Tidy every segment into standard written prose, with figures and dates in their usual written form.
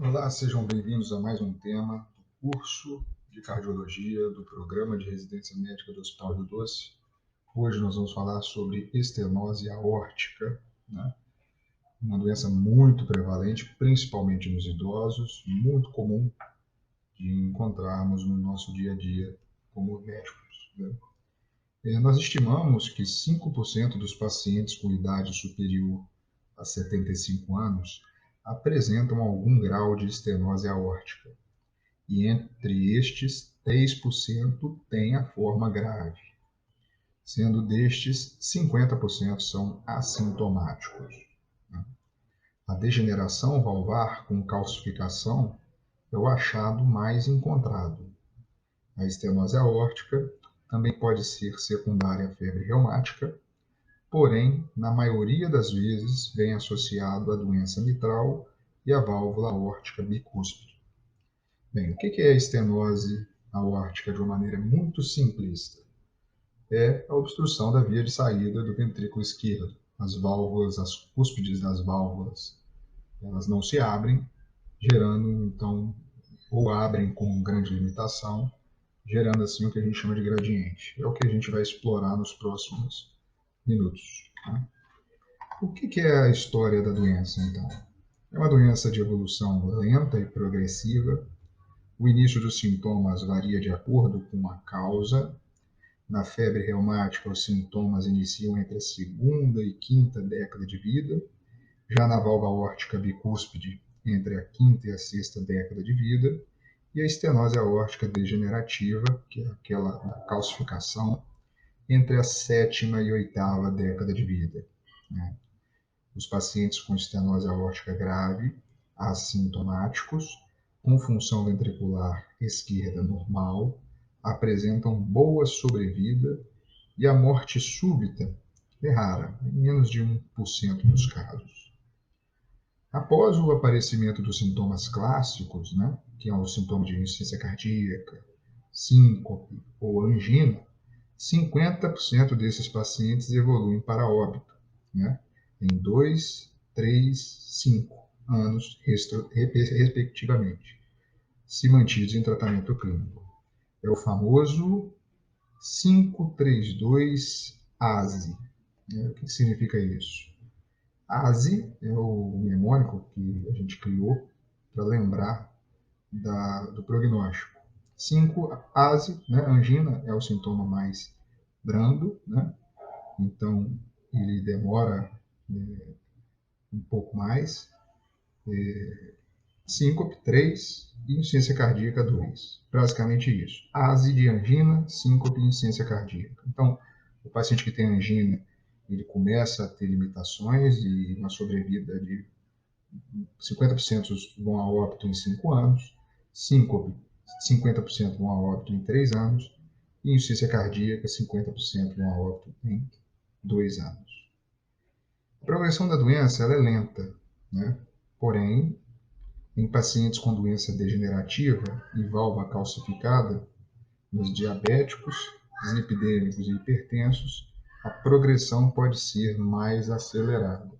Olá, sejam bem-vindos a mais um tema do curso de cardiologia do programa de residência médica do Hospital Rio Doce. Hoje nós vamos falar sobre estenose aórtica, né? Uma doença muito prevalente, principalmente nos idosos, muito comum de encontrarmos no nosso dia a dia como médicos, né? Nós estimamos que 5% dos pacientes com idade superior a 75 anos apresentam algum grau de estenose aórtica. E entre estes, 3% têm a forma grave, sendo destes, 50% são assintomáticos. A degeneração valvar com calcificação é o achado mais encontrado. A estenose aórtica também pode ser secundária à febre reumática, porém, na maioria das vezes, vem associado à doença mitral e à válvula aórtica bicúspide. Bem, o que é a estenose aórtica de uma maneira muito simplista? É a obstrução da via de saída do ventrículo esquerdo. As válvulas, as cúspides das válvulas, elas não se abrem, gerando, então, ou abrem com grande limitação, gerando assim o que a gente chama de gradiente. É o que a gente vai explorar nos próximos minutos. Tá? O que é a história da doença, então? É uma doença de evolução lenta e progressiva. O início dos sintomas varia de acordo com a causa. Na febre reumática, os sintomas iniciam entre a segunda e quinta década de vida. Já na válvula aórtica bicúspide, entre a quinta e a sexta década de vida. E a estenose aórtica degenerativa, que é aquela da calcificação, entre a sétima e oitava década de vida. Né? Os pacientes com estenose aórtica grave, assintomáticos, com função ventricular esquerda normal, apresentam boa sobrevida e a morte súbita é rara, em menos de 1% dos casos. Após o aparecimento dos sintomas clássicos, né, que é o sintoma de insuficiência cardíaca, síncope ou angina, 50% desses pacientes evoluem para óbito, né, em 2, 3, 5 anos, respectivamente, se mantidos em tratamento clínico. É o famoso 532-ASE. Né? O que significa isso? ASE é o mnemônico que a gente criou para lembrar do prognóstico. 5, ASE, né? Angina é o sintoma mais brando, né? Então ele demora um pouco mais. 5, 3 e insuficiência cardíaca 2. Basicamente isso. ASE de angina, síncope e insuficiência cardíaca. Então, o paciente que tem angina, ele começa a ter limitações e uma sobrevida de 50% vão a óbito em 5 anos, síncope, 50% vão a óbito em 3 anos, e insuficiência cardíaca, 50% vão a óbito em 2 anos. A progressão da doença ela é lenta, né? Porém, em pacientes com doença degenerativa e válvula calcificada, nos diabéticos, dislipidêmicos e hipertensos, a progressão pode ser mais acelerada.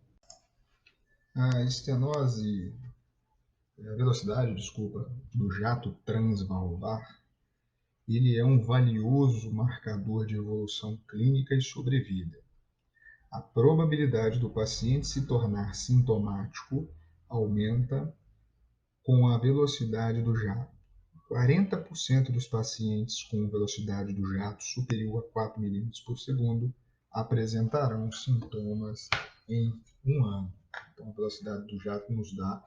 A estenose, a velocidade, desculpa, do jato transvalvar, ele é um valioso marcador de evolução clínica e sobrevida. A probabilidade do paciente se tornar sintomático aumenta com a velocidade do jato. 40% dos pacientes com velocidade do jato superior a 4 milímetros por segundo apresentarão sintomas em um ano. Então, a velocidade do jato nos dá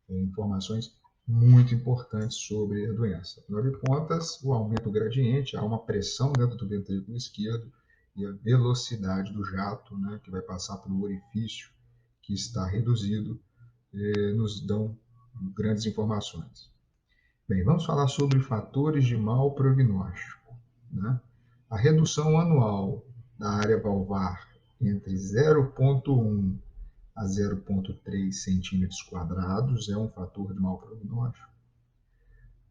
informações muito importantes sobre a doença. Afinal de contas, o aumento do gradiente, há uma pressão dentro do ventrículo esquerdo e a velocidade do jato, né, que vai passar pelo orifício que está reduzido, nos dão grandes informações. Bem, vamos falar sobre fatores de mau prognóstico. Né? A redução anual da área valvar entre 0,1 a 0,3 centímetros quadrados é um fator de mau prognóstico.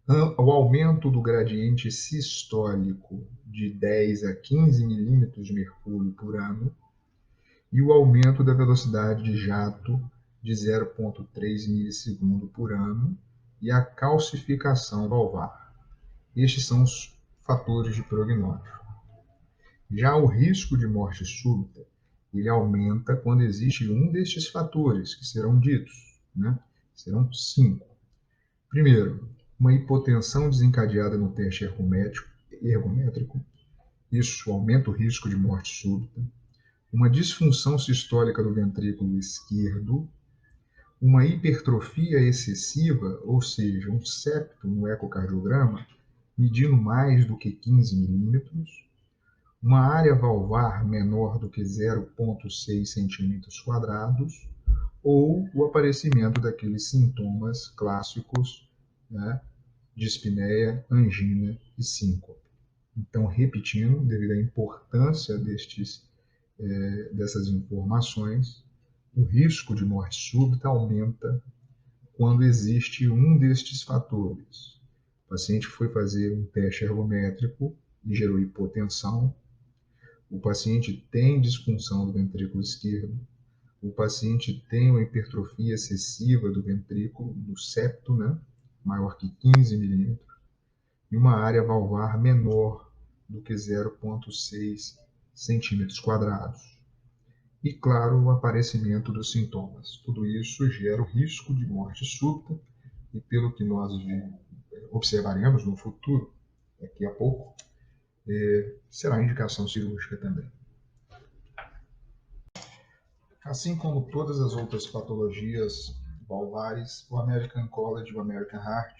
O aumento do gradiente sistólico de 10 a 15 milímetros de mercúrio por ano e o aumento da velocidade de jato de 0,3 milissegundo por ano e a calcificação valvar. Estes são os fatores de prognóstico. Já o risco de morte súbita, ele aumenta quando existe um destes fatores, que serão ditos, né? Serão 5. Primeiro, uma hipotensão desencadeada no teste ergométrico, isso aumenta o risco de morte súbita. Uma disfunção sistólica do ventrículo esquerdo, uma hipertrofia excessiva, ou seja, um septo no ecocardiograma, medindo mais do que 15 milímetros, uma área valvar menor do que 0,6 centímetros quadrados, ou o aparecimento daqueles sintomas clássicos, né, dispneia, angina e síncope. Então, repetindo, devido à importância dessas informações, o risco de morte súbita aumenta quando existe um destes fatores. O paciente foi fazer um teste ergométrico e gerou hipotensão, o paciente tem disfunção do ventrículo esquerdo, o paciente tem uma hipertrofia excessiva do ventrículo, do septo, né, maior que 15 milímetros, e uma área valvar menor do que 0,6 centímetros quadrados. E, claro, o aparecimento dos sintomas. Tudo isso gera o risco de morte súbita e, pelo que nós observaremos no futuro, daqui a pouco, será indicação cirúrgica também. Assim como todas as outras patologias valvares, o American College e o American Heart,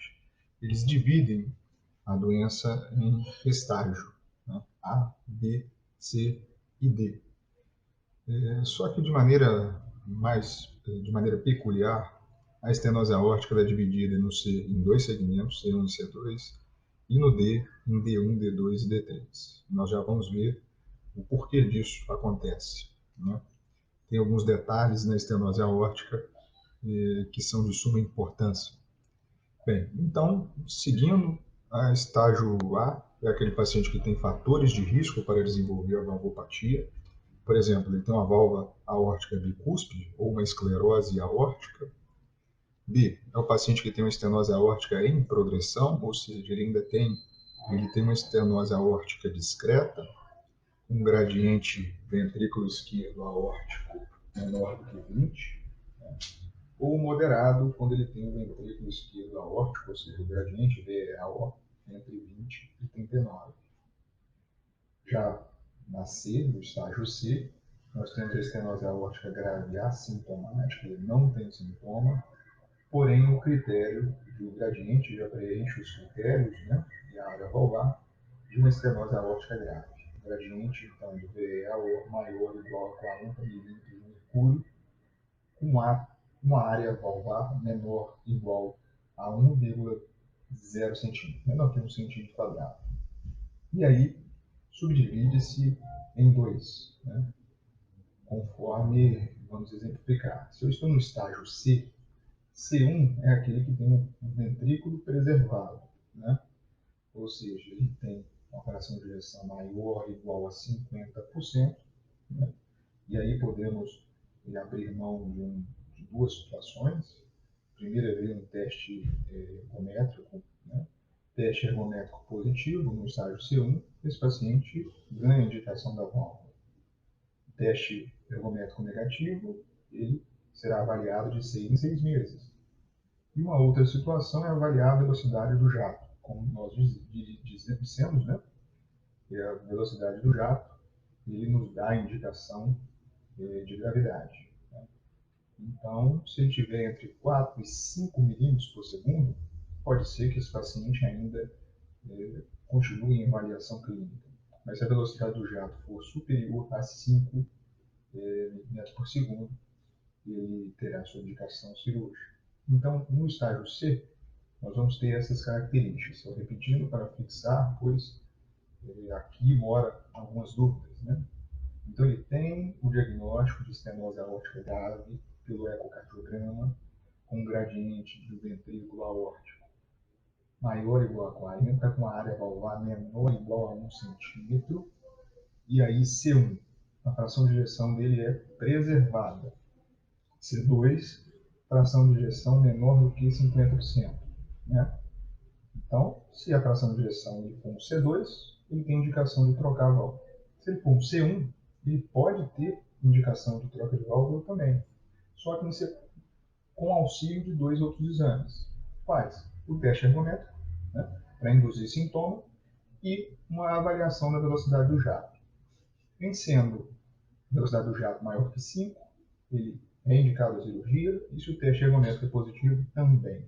eles dividem a doença em estágio, né? A, B, C e D. Só que de maneira peculiar, a estenose aórtica é dividida no C em dois segmentos, C1 e C2, e no D em D1, D2 e D3. Nós já vamos ver o porquê disso acontece, né? Tem alguns detalhes na estenose aórtica que são de suma importância. Bem, então, seguindo, a estágio A é aquele paciente que tem fatores de risco para desenvolver a valvopatia. Por exemplo, ele tem uma válvula aórtica bicúspide ou uma esclerose aórtica. B é o paciente que tem uma estenose aórtica em progressão, ou seja, ele tem uma estenose aórtica discreta, um gradiente ventrículo esquerdo aórtico menor do que 20, né? Ou moderado, quando ele tem o ventrículo esquerdo aórtico, ou seja, o gradiente VEAO entre 20 e 39. Já na C, no estágio C, nós temos a estenose aórtica grave assintomática, ele não tem sintoma, porém o critério do gradiente já preenche os critérios, né, e a área valvar de uma estenose aórtica grave. O gradiente, então, do VEAO maior ou igual a 40 milímetros de mercúrio, com uma área valvar menor ou igual a 1,0 centímetro, menor que 1 centímetro quadrado. E aí, subdivide-se em dois, né? Conforme vamos exemplificar. Se eu estou no estágio C, C1 é aquele que tem um ventrículo preservado, né? Ou seja, ele tem uma fração de ejeção maior ou igual a 50%, né? E aí podemos abrir mão de duas situações. Primeiro é ver um teste ergométrico, né? Teste ergométrico positivo no estágio C1, esse paciente ganha a indicação da válvula. Teste ergométrico negativo, ele será avaliado de 6 em 6 meses. E uma outra situação é avaliar a velocidade do jato. Como nós dissemos, né? Que a velocidade do jato, ele nos dá a indicação de gravidade. Né? Então, se ele tiver entre 4 e 5 milímetros por segundo, pode ser que esse paciente ainda continue em avaliação clínica. Mas se a velocidade do jato for superior a 5 metros por segundo, ele terá sua indicação cirúrgica. Então, no estágio C, nós vamos ter essas características. Estou repetindo para fixar, pois aqui mora algumas dúvidas, né? Então, ele tem o diagnóstico de estenose aórtica grave pelo ecocardiograma, com um gradiente do ventrículo aórtico maior ou igual a 40, com a área valvar menor ou igual a 1 centímetro. E aí, C1, a fração de ejeção dele é preservada. C2, fração de ejeção menor do que 50%. Né? Então, se a fração de ejeção ele for um C2, ele tem indicação de trocar a válvula. Se ele for um C1, ele pode ter indicação de troca de válvula também. Só que com auxílio de dois outros exames. Quais? O teste ergométrico, né, para induzir sintoma, e uma avaliação da velocidade do jato. Em sendo a velocidade do jato maior que 5, ele é indicado a cirurgia, e se o teste ergométrico é positivo, também.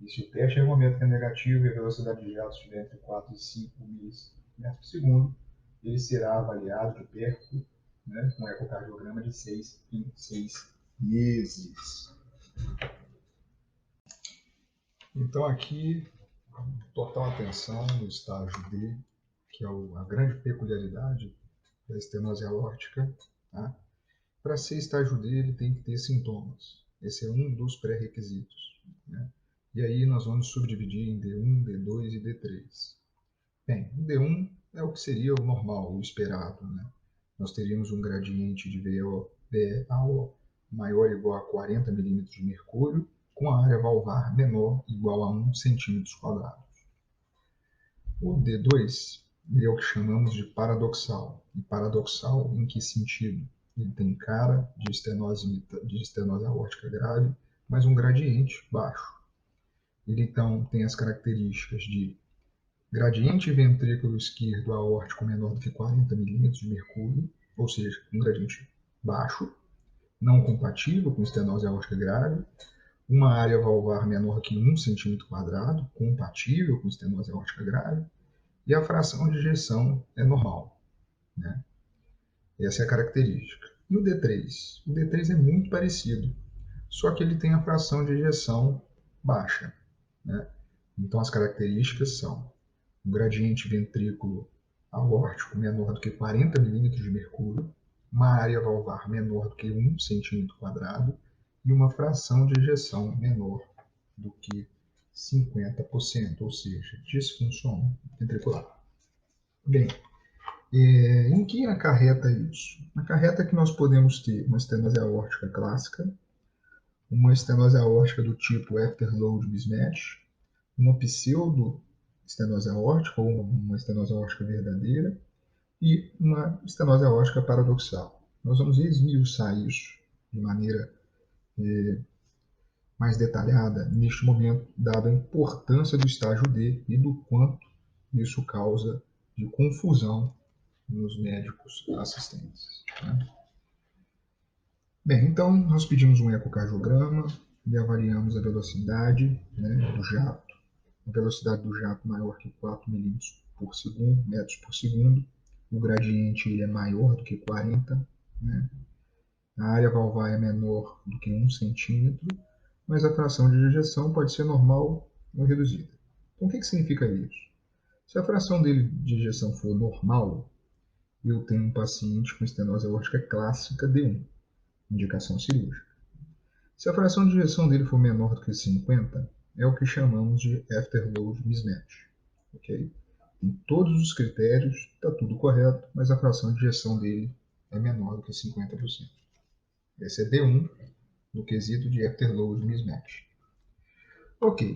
E se o teste ergométrico é negativo e a velocidade de jato estiver entre 4 e 5 milímetros por segundo, ele será avaliado de perto, né, com um ecocardiograma de 6 em 6 meses. Então aqui, total atenção no estágio D, que é a grande peculiaridade da estenose aórtica. Tá? Para ser estágio D, ele tem que ter sintomas. Esse é um dos pré-requisitos. Né? E aí nós vamos subdividir em D1, D2 e D3. Bem, o D1 é o que seria o normal, o esperado. Né? Nós teríamos um gradiente de VAO maior ou igual a 40 milímetros de mercúrio, com a área valvar menor igual a 1 centímetros quadrados. O D2 ele é o que chamamos de paradoxal. E paradoxal em que sentido? Ele tem cara de estenose aórtica grave, mas um gradiente baixo. Ele então tem as características de gradiente ventrículo esquerdo aórtico menor do que 40 milímetros de mercúrio, ou seja, um gradiente baixo, não compatível com estenose aórtica grave, uma área valvar menor que 1 centímetro quadrado, compatível com estenose aórtica grave, e a fração de ejeção é normal. Né? Essa é a característica. E o D3? O D3 é muito parecido, só que ele tem a fração de ejeção baixa. Né? Então as características são um gradiente ventrículo aórtico menor do que 40 milímetros de mercúrio, uma área valvar menor do que 1 centímetro quadrado e uma fração de ejeção menor do que 50%, ou seja, disfunção ventricular. Bem, em que acarreta isso? Acarreta que nós podemos ter uma estenose aórtica clássica, uma estenose aórtica do tipo afterload mismatch, uma pseudo-estenose aórtica, ou uma estenose aórtica verdadeira, e uma estenose aórtica paradoxal. Nós vamos esmiuçar isso de maneira mais detalhada neste momento, dada a importância do estágio D e do quanto isso causa de confusão nos médicos assistentes. Né? Bem, então nós pedimos um ecocardiograma e avaliamos a velocidade, né, do jato. A velocidade do jato maior que 4 milímetros por segundo, metros por segundo. O gradiente ele é maior do que 40. Né? A área valvar é menor do que 1 centímetro, mas a fração de ejeção pode ser normal ou reduzida. Então o que significa isso? Se a fração dele de ejeção for normal, eu tenho um paciente com estenose aórtica clássica D1, indicação cirúrgica. Se a fração de ejeção dele for menor do que 50, é o que chamamos de afterload mismatch. Okay? Em todos os critérios, está tudo correto, mas a fração de ejeção dele é menor do que 50%. Esse é D1 no quesito de afterload mismatch. Ok,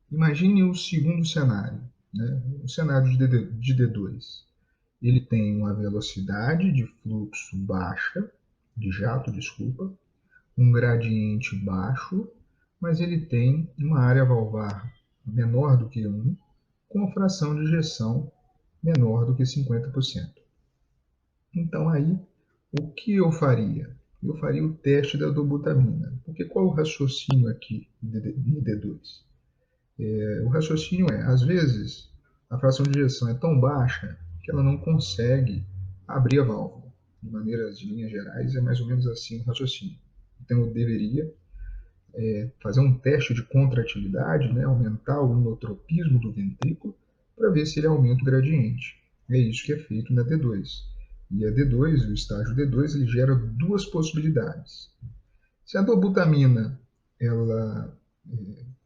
imagine o segundo cenário, né? O cenário de D2. Ele tem uma velocidade de fluxo baixa, de jato, desculpa, um gradiente baixo, mas ele tem uma área valvar menor do que 1, com a fração de ejeção menor do que 50%. Então aí, o que eu faria? Eu faria o teste da dobutamina. Porque qual é o raciocínio aqui de D2? O raciocínio é, às vezes, a fração de ejeção é tão baixa que ela não consegue abrir a válvula. De maneiras, de linhas gerais, é mais ou menos assim o raciocínio. Então eu deveria fazer um teste de contratividade, né, aumentar o inotropismo do ventrículo, para ver se ele aumenta o gradiente. É isso que é feito na D2. E a D2, o estágio D2, ele gera duas possibilidades. Se a dobutamina ela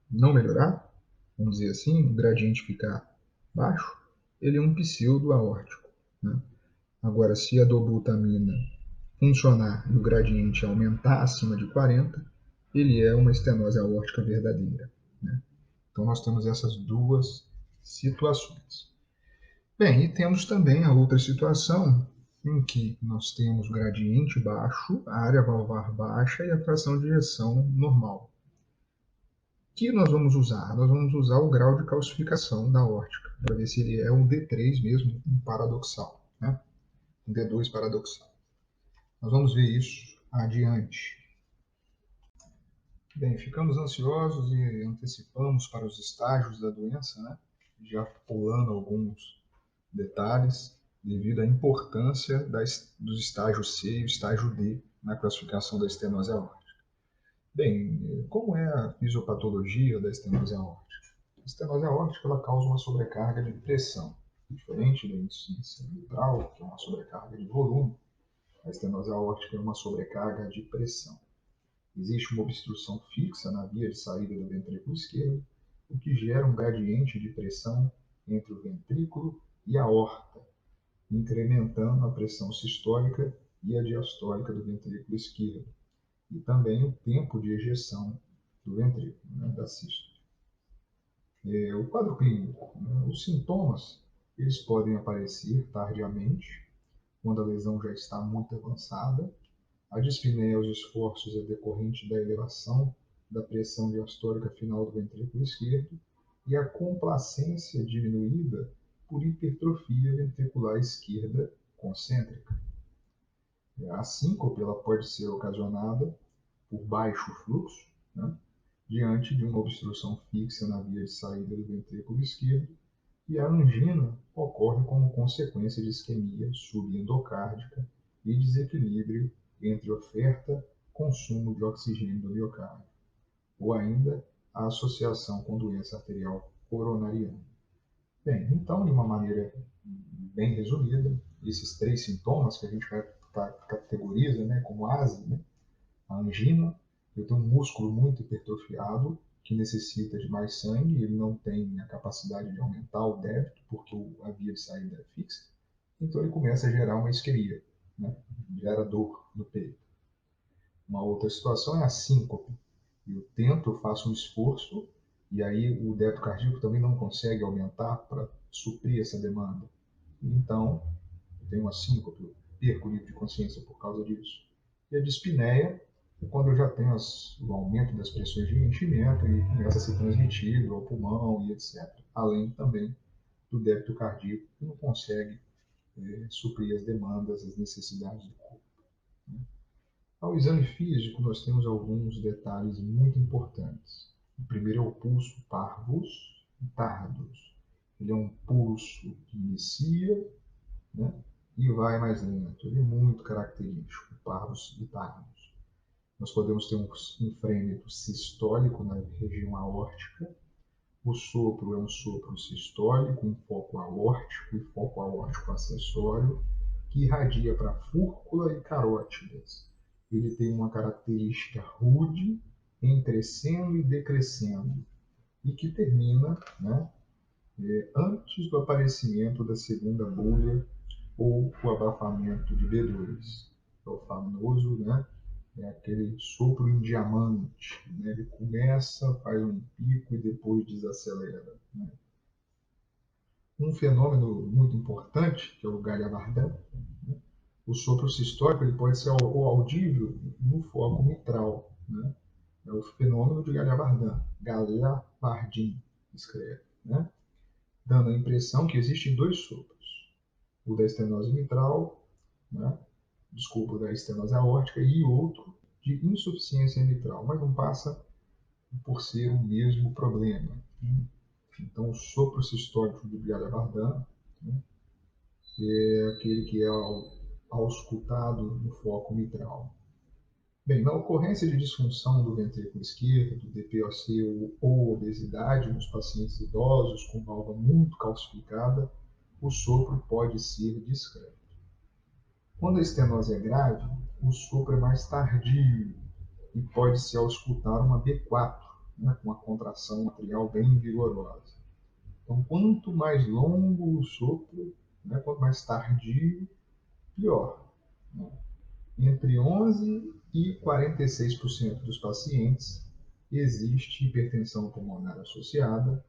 não melhorar, vamos dizer assim, o gradiente ficar baixo, ele é um pseudo aórtico. Né? Agora, se a dobutamina funcionar e o gradiente aumentar acima de 40, ele é uma estenose aórtica verdadeira, né? Então nós temos essas duas situações. Bem, e temos também a outra situação em que nós temos gradiente baixo, a área valvar baixa e a fração de ejeção normal. O que nós vamos usar? Nós vamos usar o grau de calcificação da aórtica, para ver se ele é um D3 mesmo, um paradoxal, né? Um D2 paradoxal. Nós vamos ver isso adiante. Bem, ficamos ansiosos e antecipamos para os estágios da doença, né? Já pulando alguns detalhes, devido à importância dos estágios C e estágio D na classificação da estenose aórtica. Bem, como é a fisiopatologia da estenose aórtica? A estenose aórtica ela causa uma sobrecarga de pressão, diferente da insuficiência mitral, que é uma sobrecarga de volume. A estenose aórtica é uma sobrecarga de pressão. Existe uma obstrução fixa na via de saída do ventrículo esquerdo, o que gera um gradiente de pressão entre o ventrículo e a aorta, incrementando a pressão sistólica e a diastólica do ventrículo esquerdo, e também o tempo de ejeção do ventrículo, né, da sístole. O quadro clínico, né, os sintomas, eles podem aparecer tardiamente, quando a lesão já está muito avançada. A dispneia aos esforços é decorrente da elevação da pressão diastólica final do ventrículo esquerdo e a complacência diminuída por hipertrofia ventricular esquerda concêntrica. A síncope ela pode ser ocasionada por baixo fluxo, né, diante de uma obstrução fixa na via de saída do ventrículo esquerdo, e a angina ocorre como consequência de isquemia subendocárdica e desequilíbrio entre oferta e consumo de oxigênio do miocárdio, ou ainda a associação com doença arterial coronariana. Bem, então, de uma maneira bem resumida, esses três sintomas que a gente categoriza, né, como ASE, né, a angina, eu tenho um músculo muito hipertrofiado que necessita de mais sangue, ele não tem a capacidade de aumentar o débito porque a via de saída é fixa, então ele começa a gerar uma isquemia, né? Gera dor no peito. Uma outra situação é a síncope. Eu tento, eu faço um esforço e aí o débito cardíaco também não consegue aumentar para suprir essa demanda. Então, eu tenho uma síncope, eu perco o nível de consciência por causa disso. E a dispneia é quando eu já tenho o aumento das pressões de enchimento e começa a ser transmitido ao pulmão e etc. Além também do débito cardíaco, que não consegue suprir as demandas, as necessidades do corpo. Né? Ao exame físico, nós temos alguns detalhes muito importantes. O primeiro é o pulso parvus tardus. Ele é um pulso que inicia, né, e vai mais lento. Ele é muito característico, parvus e tardus. Nós podemos ter um frêmito sistólico na região aórtica. O sopro é um sopro sistólico, um foco aórtico e foco aórtico acessório, que irradia para fúrcula e carótidas. Ele tem uma característica rude em crescendo e decrescendo, e que termina, né, antes do aparecimento da segunda bolha ou o abafamento de B2. É o famoso, né, é aquele sopro em diamante, né? Ele começa, faz um pico e depois desacelera. Né? Um fenômeno muito importante, que é o Galha-Bardin, né? O sopro sistólico ele pode ser audível no foco mitral. Né? É o fenômeno de Galha-Bardin, Galha-Bardin, escreve, né? Dando a impressão que existem dois sopros, o da estenose mitral, né? Desculpa, da estenose aórtica e outro de insuficiência mitral, mas não passa por ser o mesmo problema. Então, o sopro sistólico do Galha-Bardin, né, é aquele que é auscultado no foco mitral. Bem, na ocorrência de disfunção do ventrículo esquerdo, DPOC ou obesidade nos pacientes idosos com válvula muito calcificada, o sopro pode ser discreto. Quando a estenose é grave, o sopro é mais tardio e pode-se auscultar uma B4, né, com uma contração atrial bem vigorosa. Então, quanto mais longo o sopro, né, quanto mais tardio, pior. Né? Entre 11 e 46% dos pacientes existe hipertensão pulmonar associada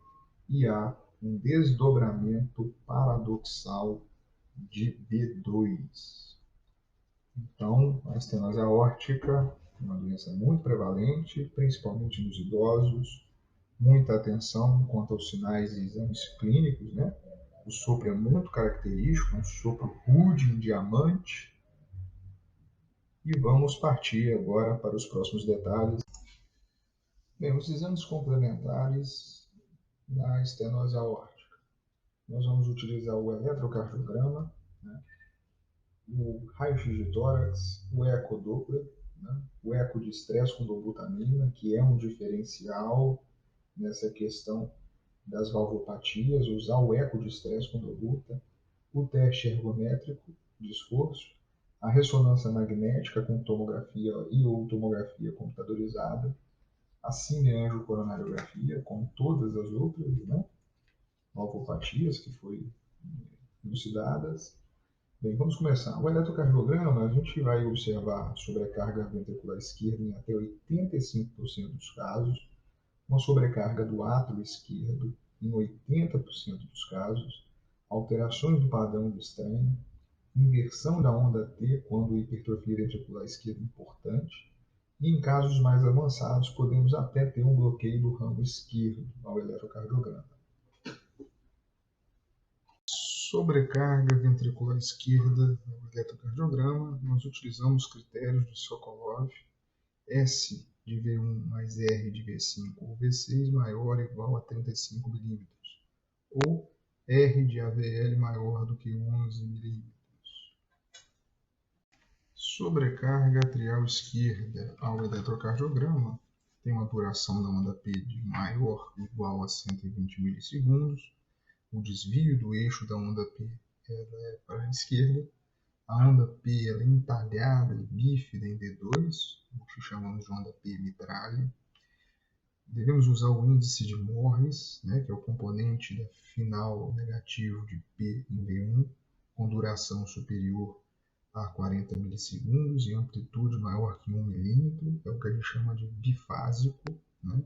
e há um desdobramento paradoxal de B2. Então, a estenose aórtica é uma doença muito prevalente, principalmente nos idosos. Muita atenção quanto aos sinais e exames clínicos, né? O sopro é muito característico, um sopro rude em diamante. E vamos partir agora para os próximos detalhes. Bem, os exames complementares na estenose aórtica. Nós vamos utilizar o eletrocardiograma, né? O raio-x de tórax, o ecodoppler, né? O eco de estresse com dobutamina, que é um diferencial nessa questão das valvopatias, usar o eco de estresse com dobuta, o teste ergométrico de esforço, a ressonância magnética com tomografia e ou tomografia computadorizada, a cineangiocoronariografia, como todas as outras, né, valvopatias que foi elucidadas. Bem, vamos começar. O eletrocardiograma, a gente vai observar sobrecarga ventricular esquerda em até 85% dos casos, uma sobrecarga do átrio esquerdo em 80% dos casos, alterações do padrão do estranho, inversão da onda T quando a hipertrofia ventricular esquerda é importante, e em casos mais avançados podemos até ter um bloqueio do ramo esquerdo ao eletrocardiograma. Sobrecarga ventricular esquerda no eletrocardiograma, nós utilizamos critérios de Sokolov, S de V1 mais R de V5 ou V6 maior ou igual a 35 mm, ou R de AVL maior do que 11 mm. Sobrecarga atrial esquerda ao eletrocardiograma tem uma duração da onda P de maior ou igual a 120 milissegundos. O desvio do eixo da onda P é para a esquerda. A onda P ela é entalhada e bífida em D2, o que chamamos de onda P mitralha. Devemos usar o índice de Morris, né, que é o componente da final negativo de P em V1, com duração superior a 40 milissegundos e amplitude maior que 1 milímetro, é o que a gente chama de bifásico, né?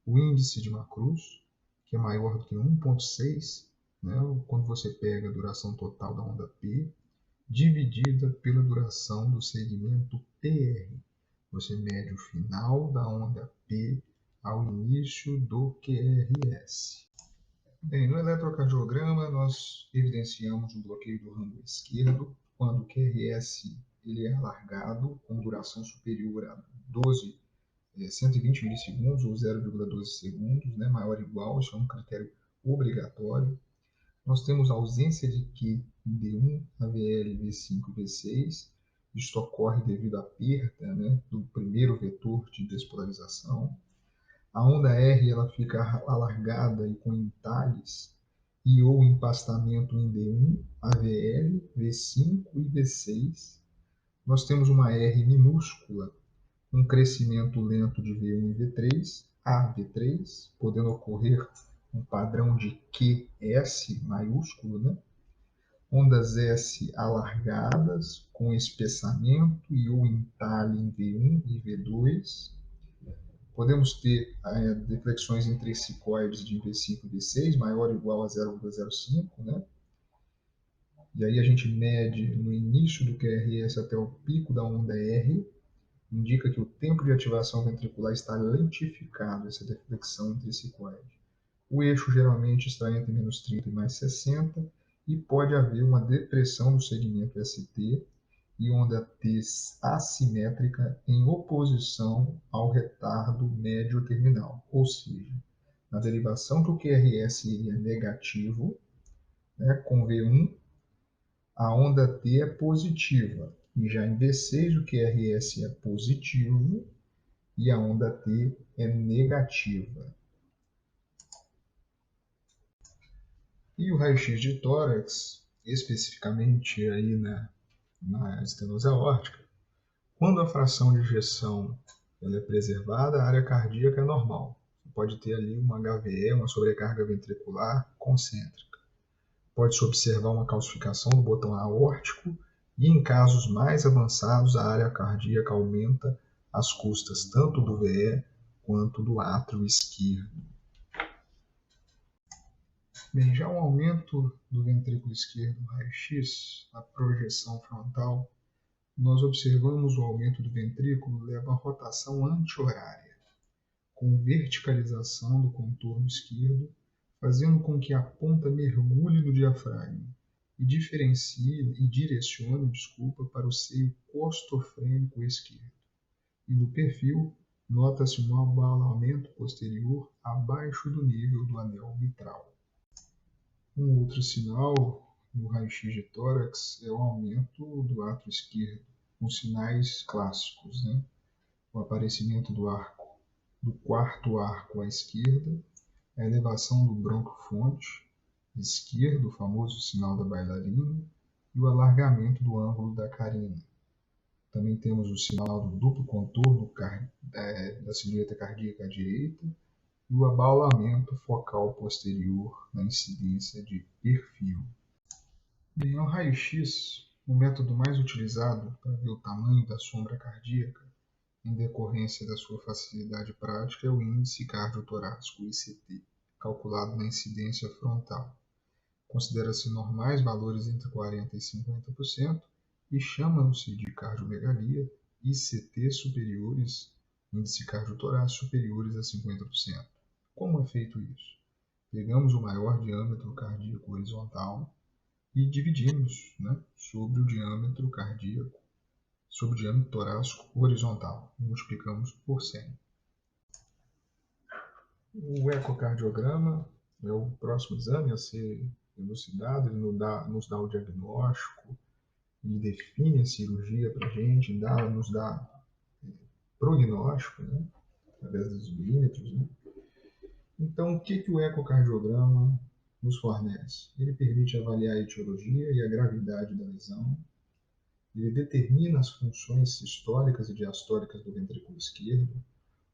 O índice de Macruz, que é maior do que 1,6, né? Quando você pega a duração total da onda P, dividida pela duração do segmento PR. Você mede o final da onda P ao início do QRS. Bem, no eletrocardiograma, nós evidenciamos um bloqueio do ramo esquerdo quando o QRS ele é alargado, com duração superior a 120 milissegundos ou 0,12 segundos, né, maior ou igual, isso é um critério obrigatório. Nós temos ausência de Q em D1, AVL, V5 e V6. Isto ocorre devido à perda, né, do primeiro vetor de despolarização. A onda R ela fica alargada e com entalhes e ou empastamento em D1, AVL, V5 e V6. Nós temos uma R minúscula, um crescimento lento de V1 e V3, a V3, podendo ocorrer um padrão de QS maiúsculo, né? Ondas S alargadas, com espessamento e ou entalhe em V1 e V2. Podemos ter deflexões intricicoides de V5 e V6 maior ou igual a 0,05, né? E aí a gente mede no início do QRS até o pico da onda R, indica que o tempo de ativação ventricular está lentificado, essa deflexão intricicoide. O eixo geralmente está entre menos 30 e mais 60 e pode haver uma depressão do segmento ST e onda T assimétrica em oposição ao retardo médio terminal, ou seja, na derivação que o QRS ele é negativo, né, com V1, a onda T é positiva, e já em V6 o QRS é positivo e a onda T é negativa. E o raio-x de tórax, especificamente aí na estenose aórtica, quando a fração de ejeção ela é preservada, a área cardíaca é normal. Você pode ter ali uma HVE, uma sobrecarga ventricular concêntrica. Pode-se observar uma calcificação do botão aórtico E em casos mais avançados, a área cardíaca aumenta às custas tanto do VE quanto do átrio esquerdo. Bem, já o aumento do ventrículo esquerdo no raio-x, a projeção frontal, nós observamos o aumento do ventrículo leva à rotação anti-horária, com verticalização do contorno esquerdo, fazendo com que a ponta mergulhe no diafragma e direcione, para o seio costofrênico esquerdo. E no perfil, nota-se um abalamento posterior abaixo do nível do anel mitral. Um outro sinal no raio-x de tórax é o aumento do átrio esquerdo, com sinais clássicos, né? O aparecimento do quarto arco à esquerda, a elevação do broncofonte esquerdo, o famoso sinal da bailarina, e o alargamento do ângulo da carina. Também temos o sinal do duplo contorno da silhueta cardíaca à direita e o abaulamento focal posterior na incidência de perfil. Bem, ao raio-x, o método mais utilizado para ver o tamanho da sombra cardíaca, em decorrência da sua facilidade prática, é o índice cardiotorácico, ICT, calculado na incidência frontal. Considera-se normais valores entre 40% e 50% e chamam-se de cardiomegalia ICT superiores, índice cardiotorácico superiores a 50%. Como é feito isso? Pegamos o maior diâmetro cardíaco horizontal e dividimos, sobre o diâmetro cardíaco, sobre o diâmetro torácico horizontal. Multiplicamos por 100. O ecocardiograma é o próximo exame a ser elucidado, ele nos dá o diagnóstico, ele define a cirurgia para a gente, nos dá prognóstico, através dos milímetros. Então, o que o ecocardiograma nos fornece? Ele permite avaliar a etiologia e a gravidade da lesão, ele determina as funções sistólicas e diastólicas do ventrículo esquerdo,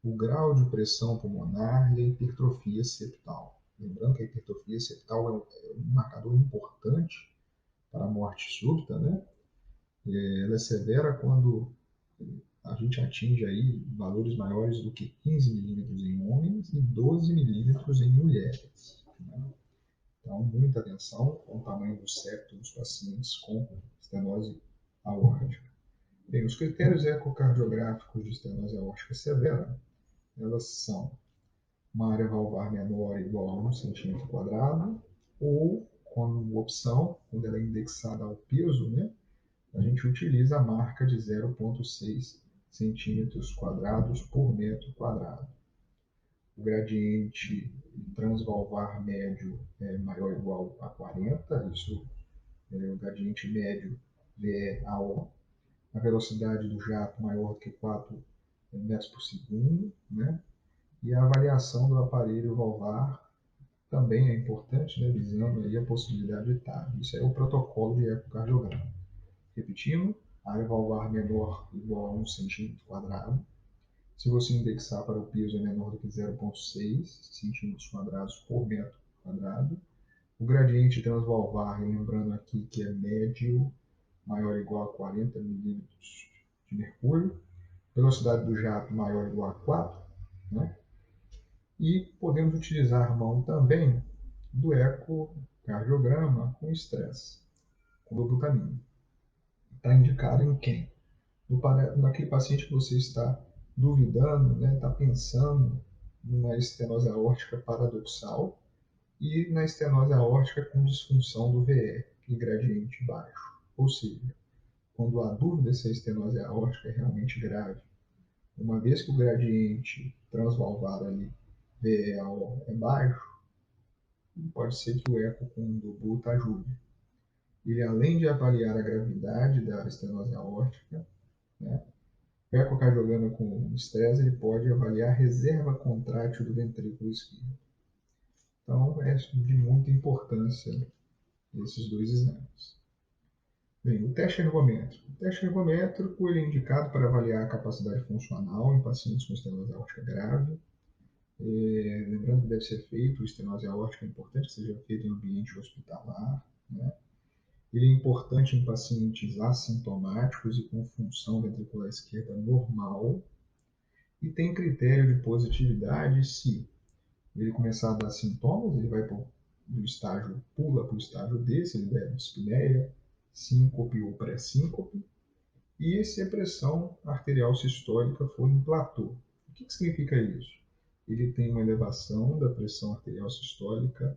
o grau de pressão pulmonar e a hipertrofia septal. Lembrando que a hipertrofia septal é um marcador importante para a morte súbita, Ela é severa quando a gente atinge aí valores maiores do que 15 milímetros em homens e 12 milímetros em mulheres. Então, muita atenção com o tamanho do septo dos pacientes com estenose aórtica. Bem, os critérios ecocardiográficos de estenose aórtica severa, elas são uma área valvar menor ou igual a 1 centímetro quadrado, ou, como opção, quando ela é indexada ao peso, a gente utiliza a marca de 0,6 centímetros quadrados por metro quadrado. O gradiente transvalvar médio é maior ou igual a 40, isso é o gradiente médio VE/AO. A velocidade do jato maior do que 4 metros por segundo, E a avaliação do aparelho valvar também é importante, visando aí a possibilidade de TAV. Isso é o protocolo de ecocardiograma. Repetindo, área valvar menor ou igual a 1 centímetro quadrado. Se você indexar para o peso é menor do que 0,6 centímetros quadrados por metro quadrado. O gradiente transvalvar, lembrando aqui que é médio, maior ou igual a 40 milímetros de mercúrio. Velocidade do jato maior ou igual a 4, E podemos utilizar a mão também do ecocardiograma com estresse, com dobutamina. Está indicado em quem? Naquele paciente que você está duvidando, está pensando numa estenose aórtica paradoxal e na estenose aórtica com disfunção do VE e gradiente baixo. Ou seja, quando há dúvida se a estenose aórtica é realmente grave, uma vez que o gradiente transvalvar ali, VE/AO, é baixo, pode ser que o eco com Dobuta ajude. Ele, além de avaliar a gravidade da estenose aórtica, o ecocardiograma com estresse, ele pode avaliar a reserva contrátil do ventrículo esquerdo. Então, é de muita importância esses dois exames. Bem, o teste ergométrico. O teste ergométrico ele é indicado para avaliar a capacidade funcional em pacientes com estenose aórtica grave. Lembrando que deve ser feito, estenose aórtica é importante que seja feito em ambiente hospitalar, Ele é importante em pacientes assintomáticos e com função ventricular esquerda normal e tem critério de positividade se ele começar a dar sintomas, ele vai do estágio, pula para o estágio D, se ele der dispneia, síncope ou pré-síncope, e se a pressão arterial sistólica for em platô. O que significa isso? Ele tem uma elevação da pressão arterial sistólica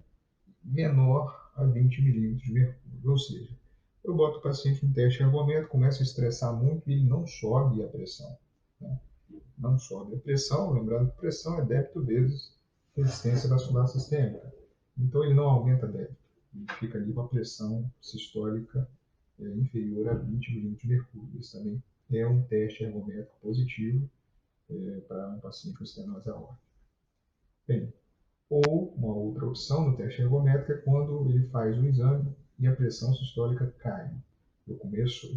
menor a 20 milímetros de mercúrio, ou seja, eu boto o paciente no teste de ergometro, começa a estressar muito e ele não sobe a pressão. Né? Não sobe a pressão, lembrando que pressão é débito vezes resistência vascular sistêmica. Então ele não aumenta débito, ele fica ali com a pressão sistólica inferior a 20 milímetros de mercúrio. Isso também é um teste ergométrico positivo para um paciente com estenose aórtica. Bem, ou uma outra opção no teste ergométrico é quando ele faz o exame e a pressão sistólica cai. Eu começo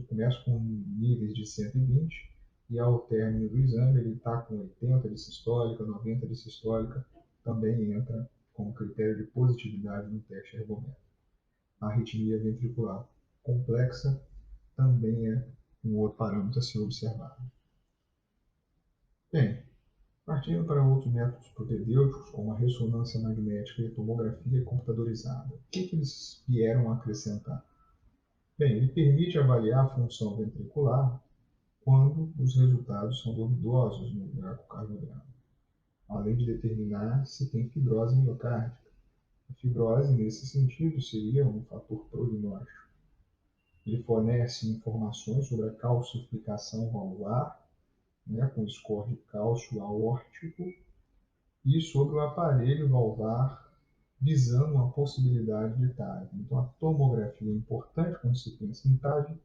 com níveis de 120 e ao término do exame ele está com 80 de sistólica, 90 de sistólica, também entra como critério de positividade no teste ergométrico. A arritmia ventricular complexa também é um outro parâmetro a ser observado. Bem, partindo para outros métodos propedêuticos, como a ressonância magnética e a tomografia computadorizada, o que eles vieram a acrescentar? Bem, ele permite avaliar a função ventricular quando os resultados são duvidosos no ecocardiograma, além de determinar se tem fibrose miocárdica. A fibrose, nesse sentido, seria um fator prognóstico. Ele fornece informações sobre a calcificação valvular, né, com score de cálcio aórtico, e sobre o aparelho valvar visando uma possibilidade de TAG. Então, a tomografia é importante quando se pensa em TAG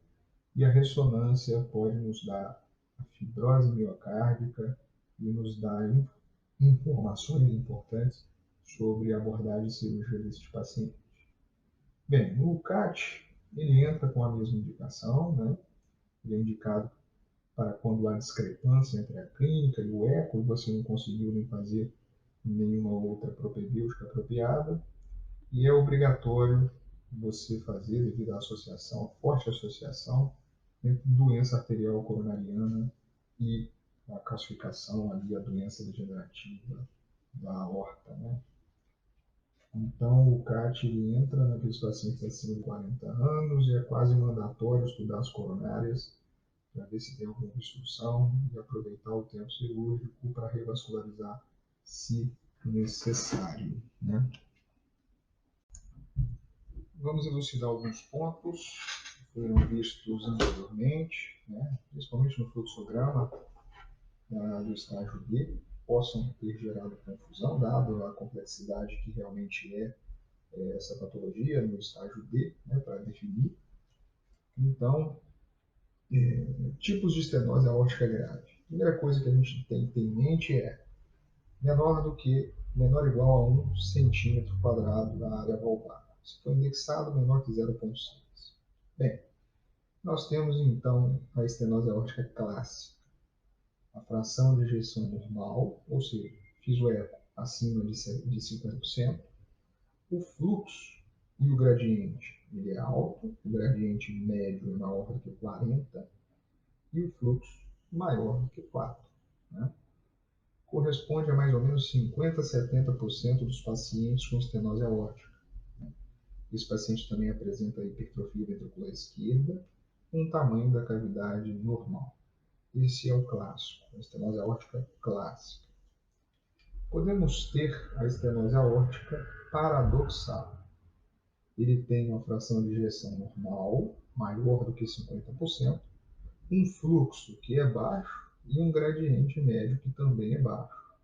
e a ressonância pode nos dar a fibrose miocárdica e nos dar informações importantes sobre a abordagem cirúrgica deste paciente. Bem, no CAT, ele entra com a mesma indicação, né? Ele é indicado para quando há discrepância entre a clínica e o eco e você não conseguiu nem fazer nenhuma outra propedêutica apropriada, e é obrigatório você fazer, devido à associação, a forte associação entre doença arterial coronariana e a calcificação ali, a doença degenerativa da aorta, né? Então, o CAT ele entra naqueles pacientes acima de 40 anos e é quase mandatório estudar as coronárias para ver se tem alguma obstrução e aproveitar o tempo cirúrgico para revascularizar se necessário, né? Vamos elucidar alguns pontos que foram vistos anteriormente, né? Principalmente no fluxograma do estágio D, possam ter gerado confusão, dado a complexidade que realmente é essa patologia no estágio D, né, para definir. Então, tipos de estenose aórtica grave. A primeira coisa que a gente tem que ter em mente é menor ou igual a 1 centímetro quadrado da área valvar. Se for indexado, menor que 0,6. Bem, nós temos então a estenose aórtica clássica. A fração de ejeção normal, ou seja, fiz o eco acima de 50%. O fluxo e o gradiente ele é alto, o gradiente médio é maior do que 40 e o fluxo maior do que 4. Né? Corresponde a mais ou menos 50 a 70% dos pacientes com estenose aórtica. Esse paciente também apresenta hipertrofia ventricular esquerda, com o tamanho da cavidade normal. Esse é o clássico, a estenose aórtica clássica. Podemos ter a estenose aórtica paradoxal. Ele tem uma fração de ejeção normal, maior do que 50%, um fluxo que é baixo e um gradiente médio que também é baixo.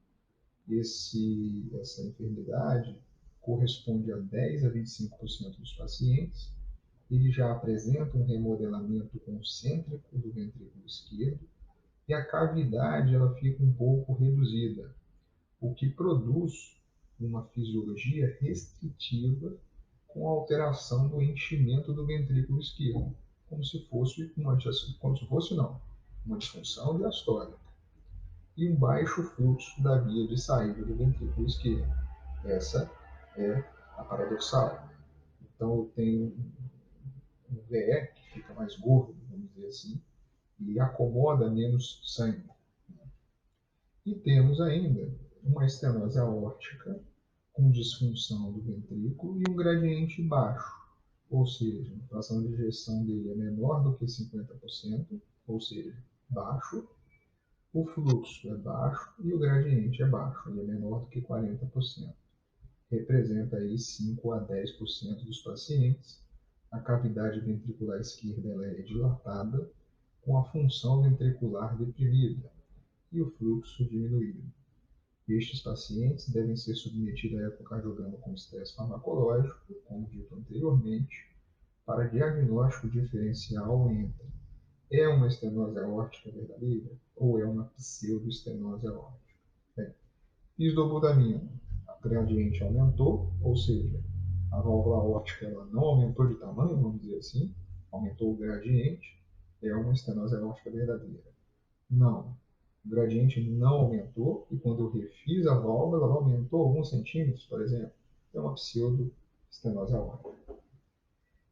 Essa enfermidade corresponde a 10 a 25% dos pacientes. Ele já apresenta um remodelamento concêntrico do ventrículo esquerdo e a cavidade ela fica um pouco reduzida, o que produz uma fisiologia restritiva com alteração do enchimento do ventrículo esquerdo, como se fosse uma disfunção diastólica e um baixo fluxo da via de saída do ventrículo esquerdo. Essa é a paradoxal. Então eu tenho um VE, que fica mais gordo, vamos dizer assim, e acomoda menos sangue. E temos ainda uma estenose aórtica com disfunção do ventrículo e um gradiente baixo, ou seja, a fração de ejeção dele é menor do que 50%, ou seja, baixo, o fluxo é baixo e o gradiente é baixo, ele é menor do que 40%. Representa aí 5 a 10% dos pacientes. A cavidade ventricular esquerda ela é dilatada, com a função ventricular deprimida e o fluxo diminuído. Estes pacientes devem ser submetidos a ecocardiograma com estresse farmacológico, como dito anteriormente, para diagnóstico diferencial entre é uma estenose aórtica verdadeira ou é uma pseudoestenose aórtica. Bem, isdobutamina, a gradiente aumentou, ou seja, a válvula aórtica ela não aumentou de tamanho, vamos dizer assim, aumentou o gradiente, é uma estenose aórtica verdadeira. Não, o gradiente não aumentou e quando eu refiz a válvula, ela aumentou alguns centímetros, por exemplo. É uma pseudo-estenose aórtica.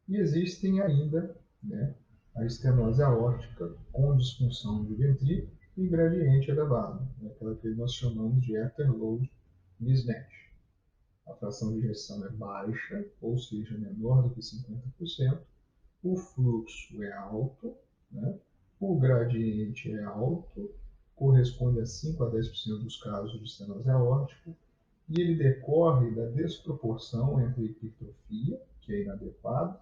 E existem ainda, né, a estenose aórtica com disfunção de ventrículo e gradiente elevado, né, aquela que nós chamamos de afterload mismatch. A fração de ejeção é baixa, ou seja, menor do que 50%, o fluxo é alto, né, o gradiente é alto, corresponde a 5 a 10% dos casos de estenose aórtica, e ele decorre da desproporção entre a hipertrofia, que é inadequada,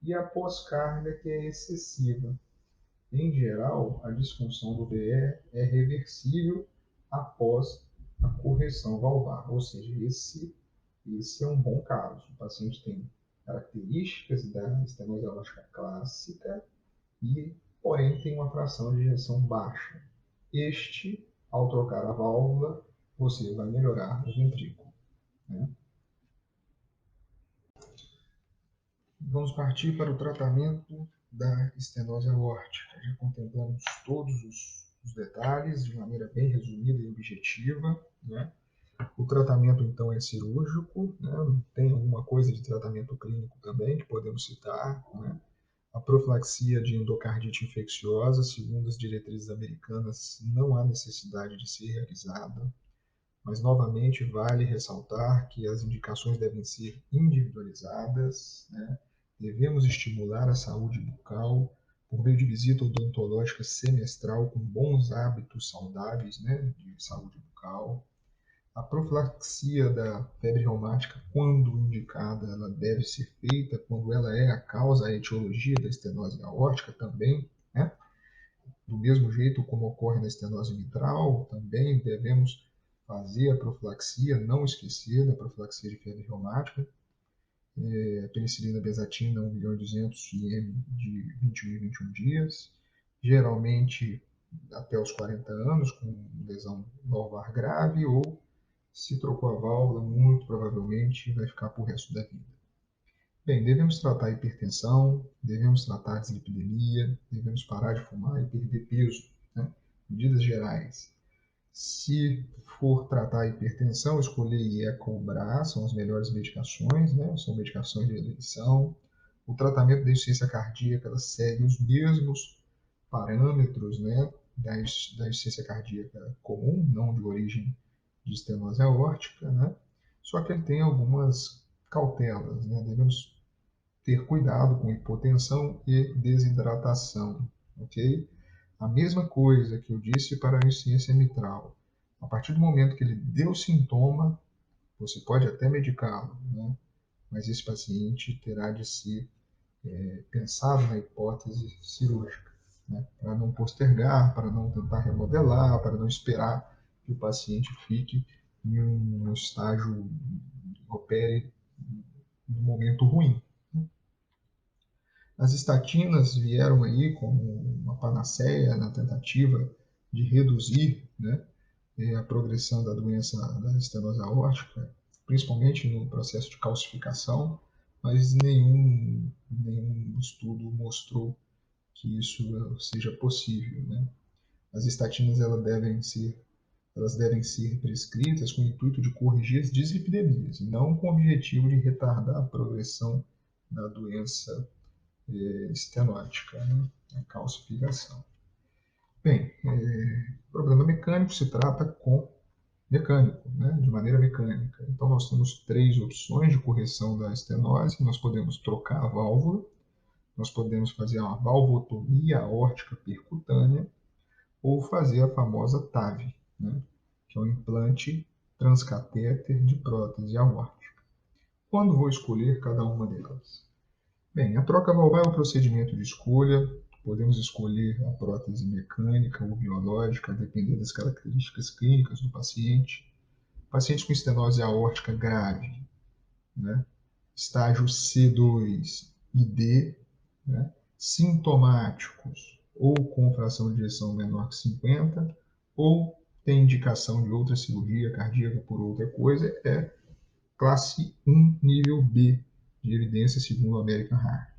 e a pós-carga, que é excessiva. Em geral, a disfunção do VE é reversível após a correção valvar, ou seja, esse é um bom caso. O paciente tem características da estenose aórtica clássica e, porém, tem uma fração de ejeção baixa. Ao trocar a válvula, você vai melhorar o ventrículo, né? Vamos partir para o tratamento da estenose aórtica. Já contemplamos todos os detalhes de maneira bem resumida e objetiva, né? O tratamento, então, é cirúrgico, né? Tem alguma coisa de tratamento clínico também que podemos citar, né? A profilaxia de endocardite infecciosa, segundo as diretrizes americanas, não há necessidade de ser realizada, mas novamente vale ressaltar que as indicações devem ser individualizadas, né? Devemos estimular a saúde bucal por meio de visita odontológica semestral com bons hábitos saudáveis, né, de saúde bucal. A profilaxia da febre reumática, quando indicada, ela deve ser feita quando ela é a causa, a etiologia da estenose aórtica também, né? Do mesmo jeito como ocorre na estenose mitral, também devemos fazer a profilaxia, não esquecer da profilaxia de febre reumática, penicilina bezatina 1.200.000 IM de 21 em 21 dias, geralmente até os 40 anos, com lesão valvar grave, ou se trocou a válvula, muito provavelmente vai ficar para o resto da vida. Bem, devemos tratar a hipertensão, devemos tratar a dislipidemia, devemos parar de fumar e perder peso, né? Medidas gerais. Se for tratar a hipertensão, escolher IECOBRA são as melhores medicações, né? São medicações de eleição. O tratamento da insuficiência cardíaca ela segue os mesmos parâmetros, né, da insuficiência cardíaca comum, não de origem de estenose aórtica, né? Só que ele tem algumas cautelas, né? Devemos ter cuidado com hipotensão e desidratação, ok? A mesma coisa que eu disse para a insuficiência mitral. A partir do momento que ele deu sintoma, você pode até medicá-lo, né? Mas esse paciente terá de ser pensado na hipótese cirúrgica, né? Para não postergar, para não tentar remodelar, para não esperar que o paciente fique em um estágio, opere no momento ruim. As estatinas vieram aí como uma panaceia na tentativa de reduzir, né, a progressão da doença da estenose aórtica, principalmente no processo de calcificação, mas nenhum estudo mostrou que isso seja possível, né? As estatinas elas devem ser prescritas com o intuito de corrigir as dislipidemias, e não com o objetivo de retardar a progressão da doença estenótica, né? A calcificação. Bem, problema mecânico se trata com mecânico, né? De maneira mecânica. Então, nós temos três opções de correção da estenose. Nós podemos trocar a válvula, nós podemos fazer uma valvotomia aórtica percutânea ou fazer a famosa TAV, né? Que é o implante transcatéter de prótese aórtica. Quando vou escolher cada uma delas? Bem, a troca valvar é um procedimento de escolha. Podemos escolher a prótese mecânica ou biológica, a depender das características clínicas do paciente. Pacientes com estenose aórtica grave, né? Estágio C2 e D, né? Sintomáticos ou com fração de ejeção menor que 50, ou tem indicação de outra cirurgia cardíaca por outra coisa, é classe 1, nível B, de evidência segundo o American Heart.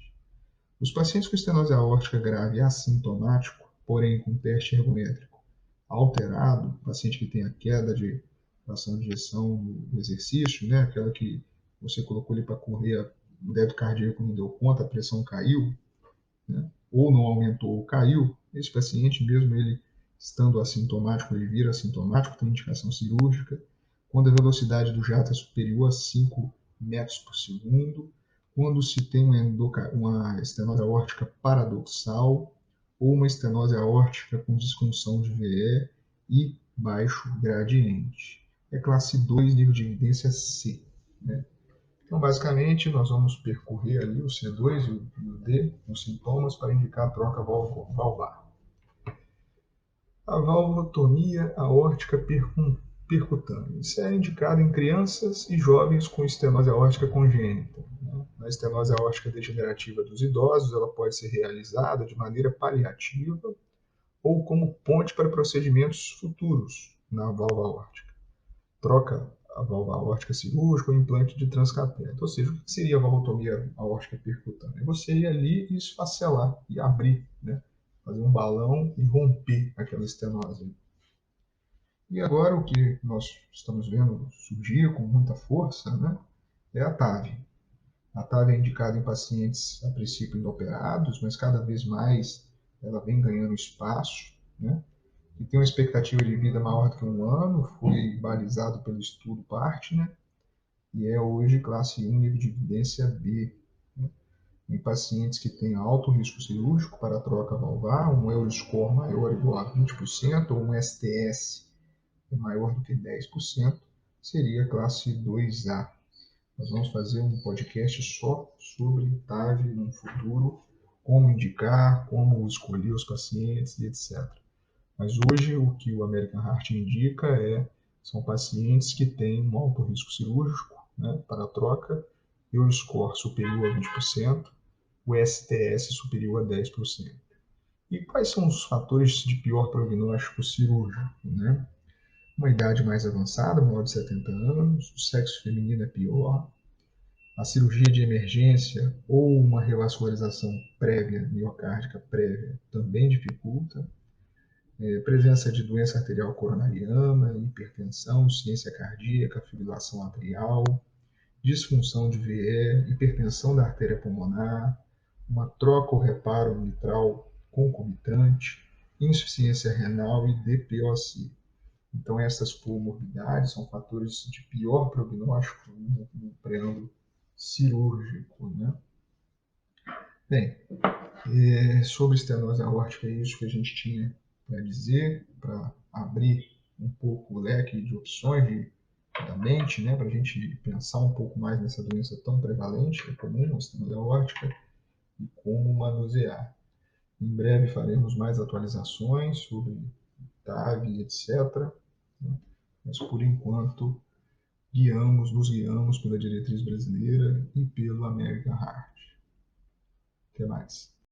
Os pacientes com estenose aórtica grave assintomático, porém com teste ergométrico alterado, paciente que tem a queda de fração de ejeção no exercício, né, aquela que você colocou ele para correr, o débito cardíaco não deu conta, a pressão caiu, né, ou não aumentou ou caiu, esse paciente, mesmo ele estando assintomático, ele vira assintomático, tem indicação cirúrgica. Quando a velocidade do jato é superior a 5 metros por segundo, quando se tem uma estenose aórtica paradoxal ou uma estenose aórtica com disfunção de VE e baixo gradiente. É classe 2, nível de evidência C, né? Então, basicamente, nós vamos percorrer ali o C2 e o D, os sintomas, para indicar a troca valvar. A valvotomia aórtica percutânea. Isso é indicado em crianças e jovens com estenose aórtica congênita. A estenose aórtica degenerativa dos idosos, ela pode ser realizada de maneira paliativa ou como ponte para procedimentos futuros na válvula aórtica. Troca a válvula aórtica cirúrgica ou implante de transcateter. Ou seja, o que seria a valvotomia aórtica percutânea? Você ir ali e esfacelar e abrir, né? Fazer um balão e romper aquela estenose. E agora o que nós estamos vendo surgir com muita força, né, é a TAV. A TAV é indicada em pacientes, a princípio, inoperados, mas cada vez mais ela vem ganhando espaço, né, e tem uma expectativa de vida maior do que um ano, foi balizado pelo estudo Partner, e é hoje classe 1, nível de evidência B, né, em pacientes que têm alto risco cirúrgico para a troca valvar, um Euroscore maior ou igual a 20%, ou um STS maior do que 10%, seria classe 2A. Nós vamos fazer um podcast só sobre TAV no futuro, como indicar, como escolher os pacientes e etc. Mas hoje o que o American Heart indica são pacientes que têm um alto risco cirúrgico, né, para a troca, e o score superior a 20%, o STS superior a 10%. E quais são os fatores de pior prognóstico cirúrgico, né? Uma idade mais avançada, maior de 70 anos, o sexo feminino é pior, a cirurgia de emergência ou uma revascularização prévia, miocárdica prévia, também dificulta, presença de doença arterial coronariana, hipertensão, insuficiência cardíaca, fibrilação atrial, disfunção de VE, hipertensão da artéria pulmonar, uma troca ou reparo mitral concomitante, insuficiência renal e DPOC. Então, essas comorbidades são fatores de pior prognóstico no preâmbulo cirúrgico, né? Bem, sobre estenose aórtica, é isso que a gente tinha para dizer, para abrir um pouco o leque de opções da mente, né, para a gente pensar um pouco mais nessa doença tão prevalente, que é comum, a estenose aórtica, e como manusear. Em breve faremos mais atualizações sobre TAV, etc., né? Mas, por enquanto, nos guiamos pela diretriz brasileira e pelo American Heart. Até mais.